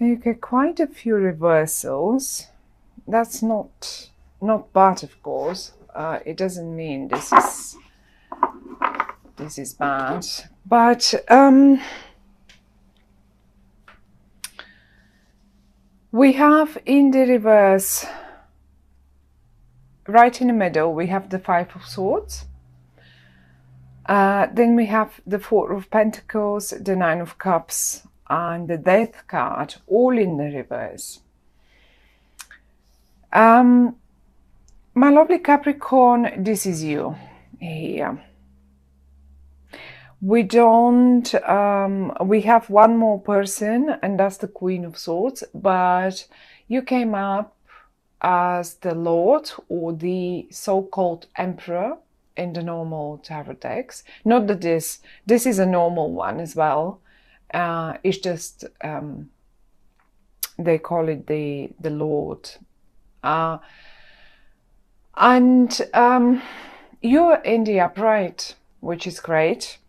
You get quite a few reversals. That's not bad, of course. It doesn't mean this is bad, but we have in the reverse, right in the middle, we have the Five of Swords. Then we have the Four of Pentacles, the Nine of Cups, and the Death card, all in the reverse. My lovely Capricorn, this is you here. We don't, we have one more person, and that's the Queen of Swords, but you came up as the Lord or the so-called Emperor in the normal tarot decks. Not that this is a normal one as well. It's just, they call it the Lord. And you're in the upright, which is great.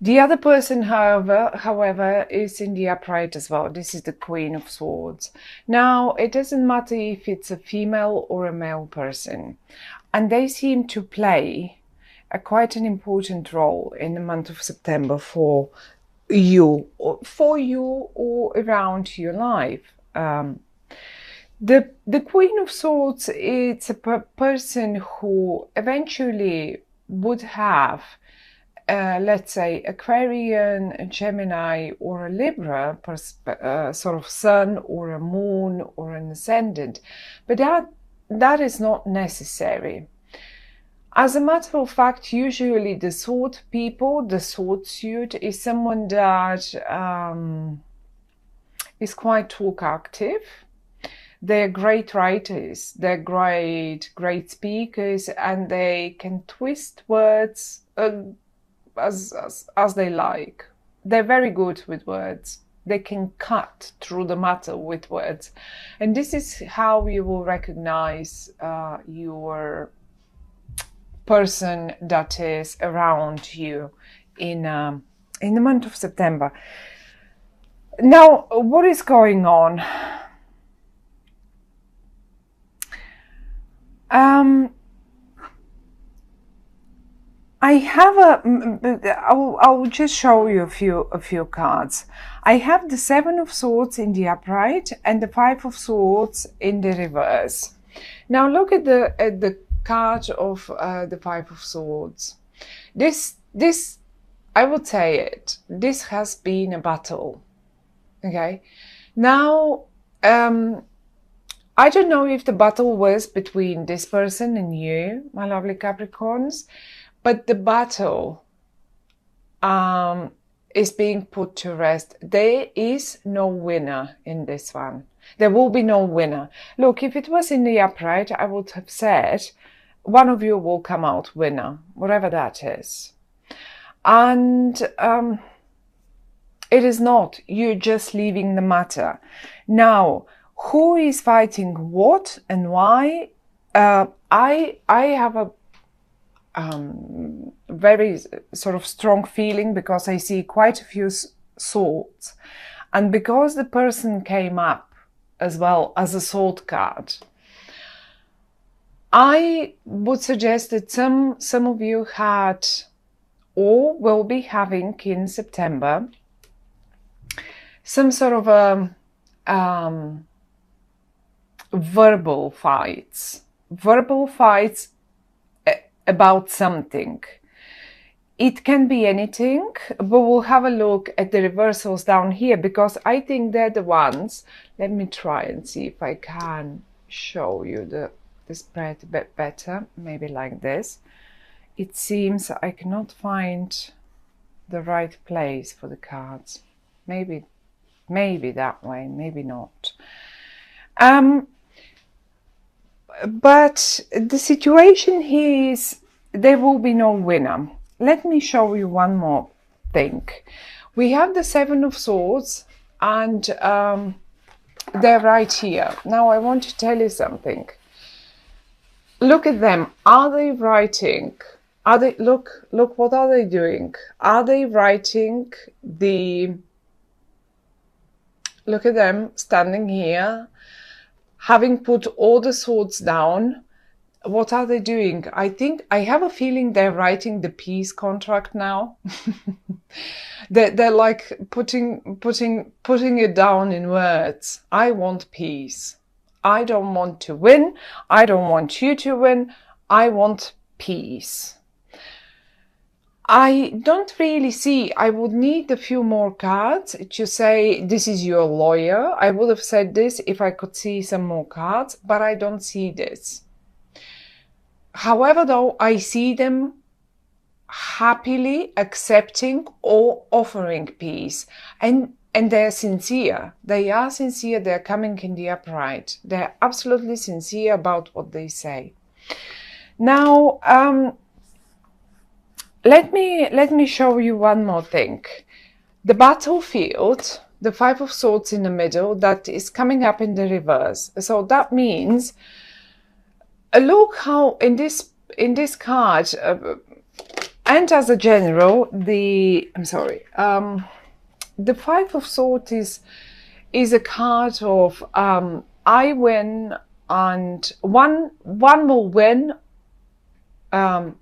The other person, however, is in the upright as well. This is the Queen of Swords. Now, it doesn't matter if it's a female or a male person. And they seem to play quite an important role in the month of September for you or around your life. The Queen of Swords, it's a person who eventually would have, let's say, Aquarian, a Gemini, or a Libra, sort of sun or a moon or an ascendant. But that is not necessary. As a matter of fact, usually the sword people, the sword suit, is someone that is quite talk active. They're great writers, they're great speakers, and they can twist words as they like. They're very good with words. They can cut through the matter with words. And this is how you will recognize your person that is around you in the month of September. Now, what is going on? I have I'll just show you a few cards. I have the Seven of Swords in the upright and the Five of Swords in the reverse. Now look at the card of the Five of Swords. This I would say it. This has been a battle. Okay. Now I don't know if the battle was between this person and you, my lovely Capricorns, but the battle is being put to rest. There is no winner in this one. There will be no winner. Look, if it was in the upright, I would have said one of you will come out winner, whatever that is. And it is not. You're just leaving the matter. Now, who is fighting what and why? I have a very sort of strong feeling because I see quite a few swords, and because the person came up as well as a sword card, I would suggest that some of you had or will be having in September some sort of verbal fights about something. It can be anything, but we'll have a look at the reversals down here because I think they're the ones. Let me try and see if I can show you the spread a bit better, maybe like this. It seems I cannot find the right place for the cards. Maybe that way, maybe not. But the situation here is there will be no winner. Let me show you one more thing. We have the Seven of Swords and they're right here. Now I want to tell you something. Look at them. Are they writing? Look, what are they doing? Are they writing the Look at them standing here, having put all the swords down. What are they doing? I have a feeling they're writing the peace contract now. They're like putting it down in words. I want peace. I don't want to win. I don't want you to win. I want peace. I don't really see, I would need a few more cards to say this is your lawyer. I would have said this if I could see some more cards, but I don't see this. However, though, I see them happily accepting or offering peace. And they're sincere. They are sincere. They're coming in the upright. They're absolutely sincere about what they say. Now, let me show you one more thing. The battlefield, the Five of Swords in the middle, that is coming up in the reverse. So that means, look how in this card, and as a general, the Five of Swords is a card of I win and one will win out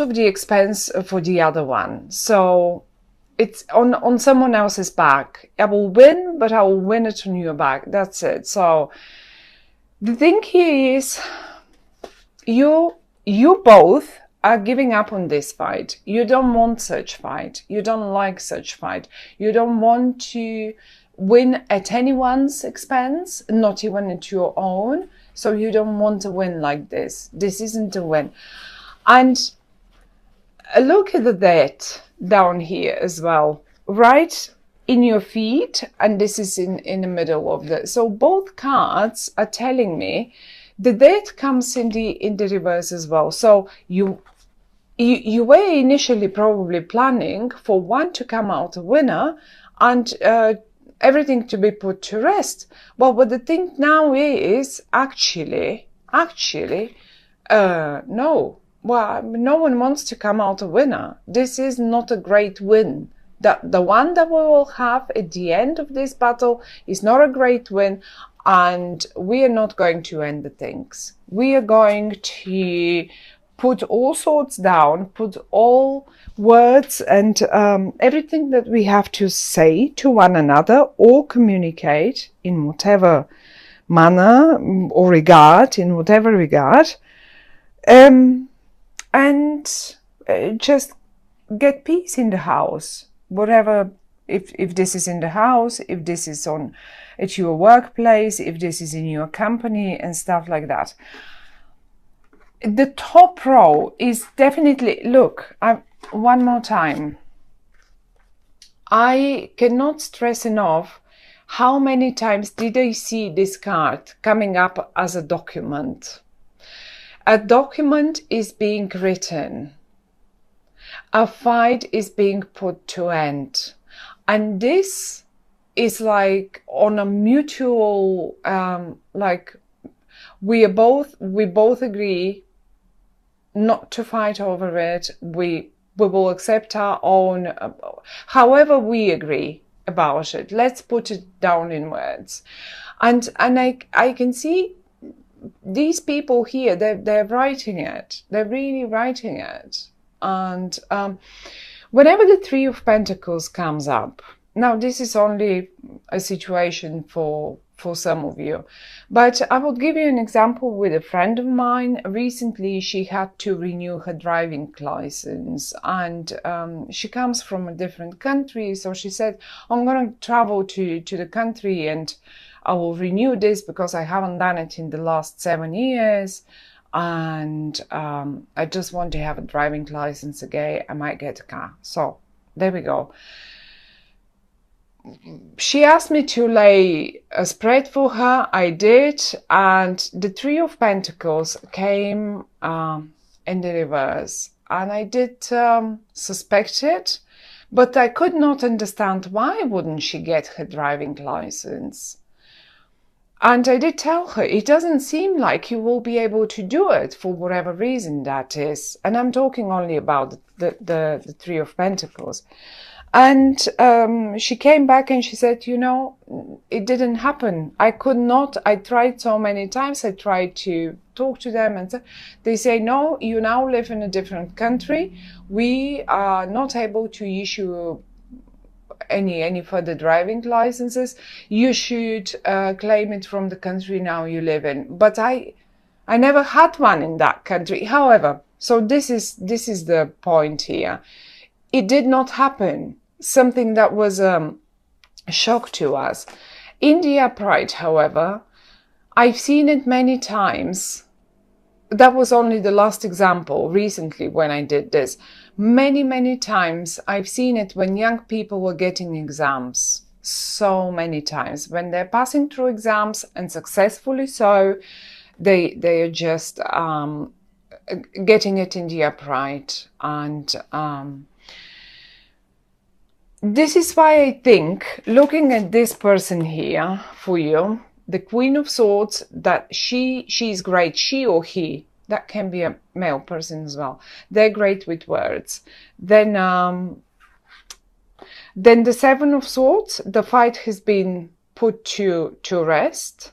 of the expense for the other one. So it's on someone else's back. I will win, but I will win it on your back. That's it. So the thing here is you both are giving up on this fight. You don't want such fight. You don't like such fight. You don't want to win at anyone's expense, not even at your own. So you don't want to win like this. This isn't a win. And look at that down here as well, right in your feet. And this is in the middle of the, so both cards are telling me that comes in the reverse as well. So you were initially probably planning for one to come out a winner and everything to be put to rest. Well, but the thing now is actually, no. Well, no one wants to come out a winner. This is not a great win. The one that we will have at the end of this battle is not a great win, and we are not going to end the things. We are going to put all swords down, put all words and everything that we have to say to one another or communicate in whatever manner or regard, and just get peace in the house. Whatever, if this is in the house, if this is at your workplace, if this is in your company and stuff like that. The top row is definitely, look, one more time. I cannot stress enough how many times did I see this card coming up as a document. A document is being written. A fight is being put to end. And this is like on a mutual, like we both agree not to fight over it. We will accept our own, however we agree about it. Let's put it down in words. And I can see these people here, they're writing it. They're really writing it. And whenever the Three of Pentacles comes up, now this is only a situation for some of you, but I will give you an example with a friend of mine. Recently, she had to renew her driving license, and she comes from a different country. So she said, I'm going to travel to the country and I will renew this because I haven't done it in the last 7 years. And I just want to have a driving license again. I might get a car. So there we go. She asked me to lay a spread for her. I did, and the Three of Pentacles came in the reverse, and I did suspect it, but I could not understand why wouldn't she get her driving license. And I did tell her, it doesn't seem like you will be able to do it for whatever reason that is. And I'm talking only about the Three of Pentacles. And she came back and she said, you know, it didn't happen. I could not. I tried so many times. I tried to talk to them, and they say, no, you now live in a different country. We are not able to issue any further driving licenses. You should claim it from the country now you live in. But I never had one in that country. However, so this is the point here. It did not happen. Something that was a shock to us. In the upright, however, I've seen it many times. That was only the last example recently when I did this. Many times I've seen it when young people were getting exams. So many times when they're passing through exams, and successfully so, they are just getting it in the upright. And this is why I think, looking at this person here for you, the Queen of Swords, that she's great, she or he, that can be a male person as well. They're great with words. Then the Seven of Swords, the fight has been put to rest.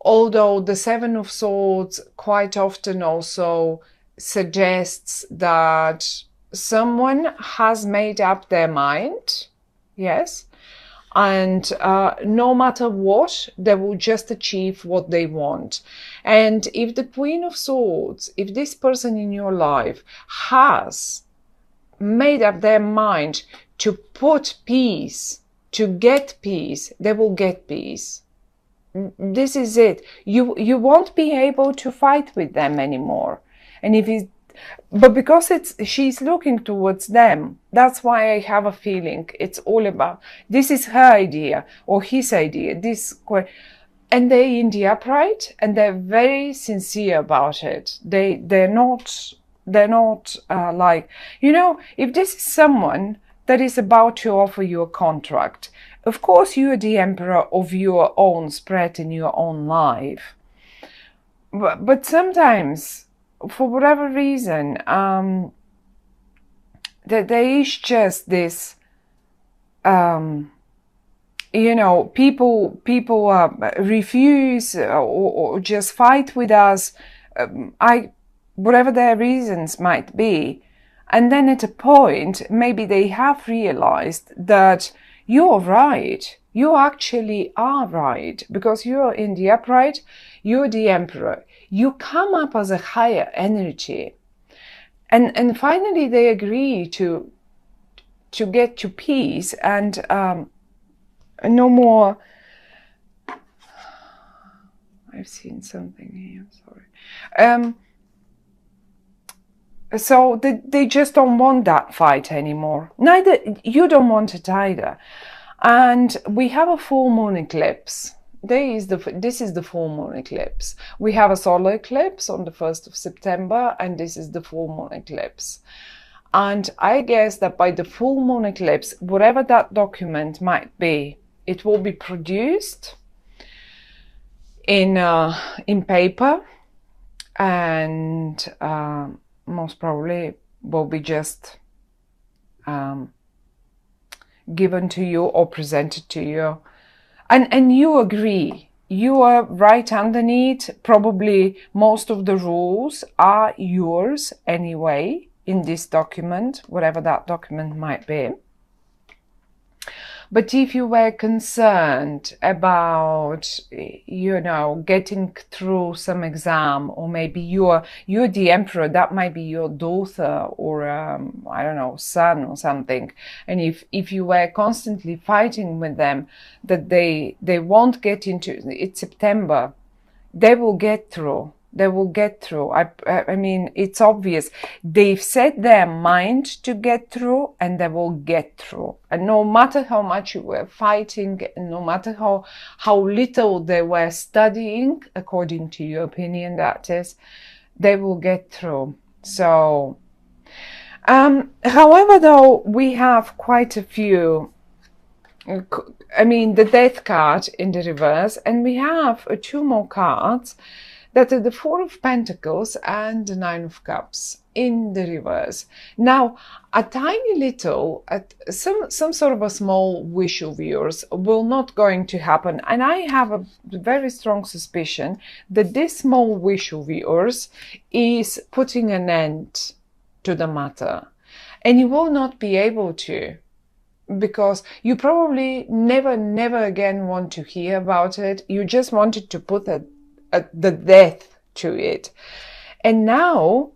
Although the Seven of Swords quite often also suggests that someone has made up their mind, yes, and no matter what, they will just achieve what they want. And if the Queen of Swords, if this person in your life has made up their mind to put peace, to get peace, they will get peace. This is it. You won't be able to fight with them anymore. And if it's, but because she's looking towards them, that's why I have a feeling it's all about, this is her idea or his idea, and they're in the upright and they're very sincere about it. They're not like, you know, if this is someone that is about to offer you a contract, of course you're the emperor of your own spread in your own life. But sometimes, for whatever reason, that there is just this, you know, people refuse or just fight with us, whatever their reasons might be. And then at a point, maybe they have realized that you're right. You actually are right, because you're in the upright, you're the emperor. You come up as a higher energy. And finally they agree to get to peace and no more. I've seen something here, sorry. So they just don't want that fight anymore. Neither, you don't want it either. And we have a full moon eclipse. This is the full moon eclipse. We have a solar eclipse on the 1st of September, and this is the full moon eclipse. And I guess that by the full moon eclipse, whatever that document might be, it will be produced in paper, and most probably will be just given to you or presented to you. And you agree, you are right underneath. Probably most of the rules are yours anyway in this document, whatever that document might be. But if you were concerned about, you know, getting through some exam, or maybe you're the emperor, that might be your daughter or I don't know, son or something. And if you were constantly fighting with them, that they won't get into, it's September, they will get through. They will get through. I mean, it's obvious. They've set their mind to get through, and they will get through. And no matter how much you were fighting, no matter how little they were studying, according to your opinion, that is, they will get through. So, however, though, we have quite a few I mean, the Death card in the reverse, and we have two more cards that are the Four of Pentacles and the Nine of Cups in the reverse. Now, a tiny little, some sort of a small wish of yours will not going to happen, and I have a very strong suspicion that this small wish of yours is putting an end to the matter, and you will not be able to, because you probably never again want to hear about it. You just wanted to put the death to it. And now,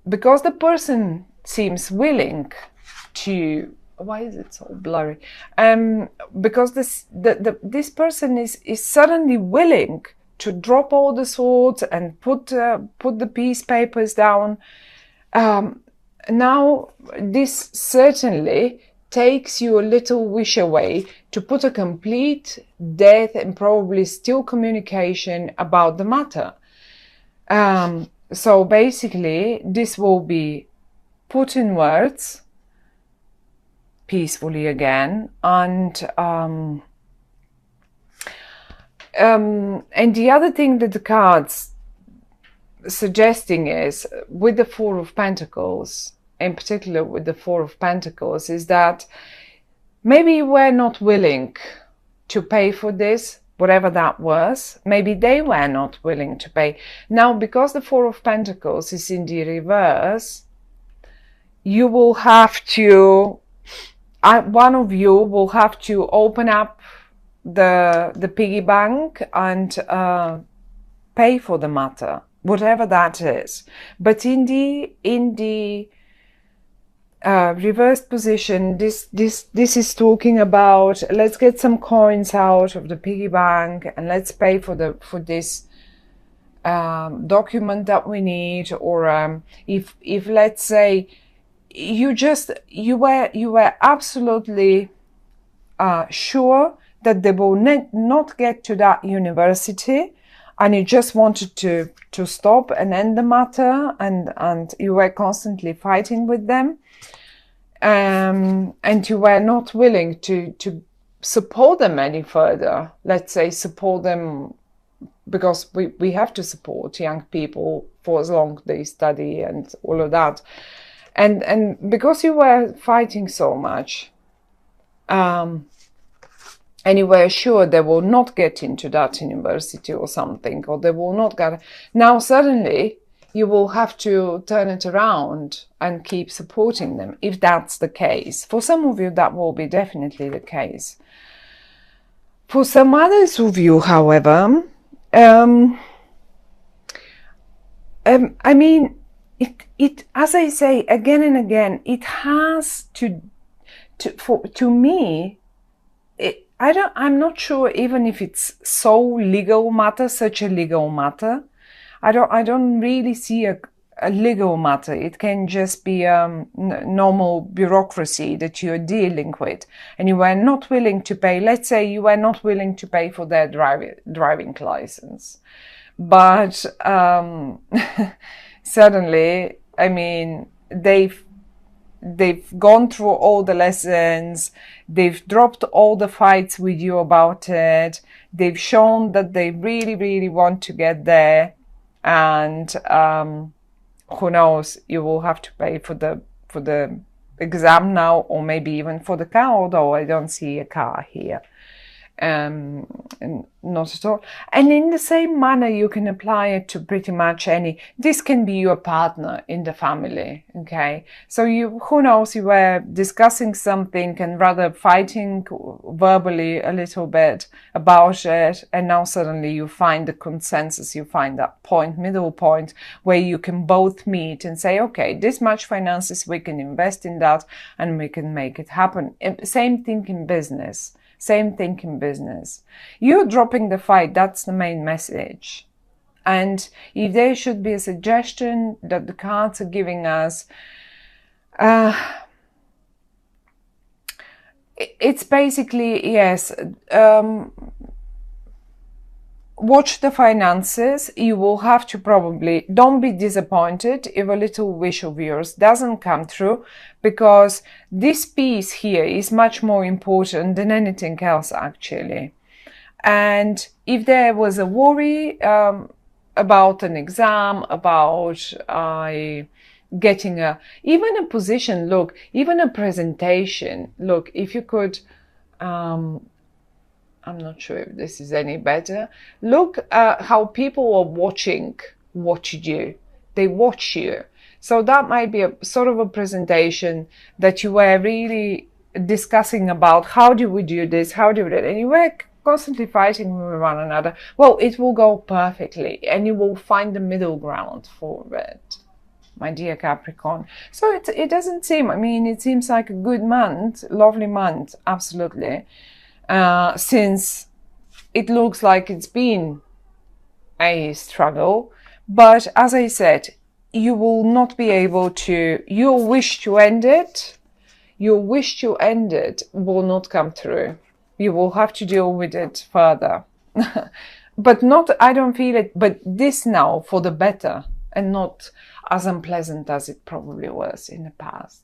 because the person seems willing to, why is it so blurry? Because this person is suddenly willing to drop all the swords and put the peace papers down. Now, this certainly takes you a little wish away to put a complete death and probably still communication about the matter. So basically, this will be put in words peacefully again, and the other thing that the cards suggesting is, with the Four of Pentacles, in particular with the Four of Pentacles, is that maybe you were not willing to pay for this, whatever that was. Maybe they were not willing to pay. Now, because the Four of Pentacles is in the reverse, you will have to, one of you will have to open up the piggy bank and pay for the matter, whatever that is. But in the reversed position, this is talking about, let's get some coins out of the piggy bank and let's pay for this document that we need, or if let's say you were absolutely sure that they will not get to that university, and you just wanted to stop and end the matter, and you were constantly fighting with them, and you were not willing to support them any further. Let's say support them, because we have to support young people for as long as they study and all of that. And because you were fighting so much, and you were sure they will not get into that university or something, or they will not get, now suddenly you will have to turn it around and keep supporting them, if that's the case. For some of you, that will be definitely the case. For some others of you, however, I mean, it as I say again and again, it has to me, I'm not sure even if it's so legal matter, such a legal matter. I don't really see a legal matter. It can just be normal bureaucracy that you're dealing with, and you were not willing to pay. Let's say you were not willing to pay for their driving license, but suddenly, I mean, they've gone through all the lessons, they've dropped all the fights with you about it, they've shown that they really want to get there, and who knows, you will have to pay for the exam now, or maybe even for the car, although I don't see a car here. And not at all. And in the same manner, you can apply it to pretty much any. This can be your partner in the family, okay? So who knows, you were discussing something and rather fighting verbally a little bit about it, and now suddenly you find the consensus, you find that middle point where you can both meet and say, okay, this much finances, we can invest in that and we can make it happen. Same thing in business. Same thing in business. You're dropping the fight. That's the main message. And if there should be a suggestion that the cards are giving us, it's basically, yes, watch the finances. You will have to probably, don't be disappointed if a little wish of yours doesn't come through, because this piece here is much more important than anything else, actually. And if there was a worry about an exam, about getting even a position, look, even a presentation, look, if you could, I'm not sure if this is any better. Look how people are watching what you do. They watch you. So that might be a sort of a presentation that you were really discussing about. How do we do this? How do we do it? And you were constantly fighting with one another. Well, it will go perfectly, and you will find the middle ground for it, my dear Capricorn. So it doesn't seem, I mean, it seems like a good month, lovely month, absolutely. Since it looks like it's been a struggle, but as I said, you will not be able to, your wish to end it will not come through. You will have to deal with it further. But not, I don't feel it, but this now for the better, and not as unpleasant as it probably was in the past.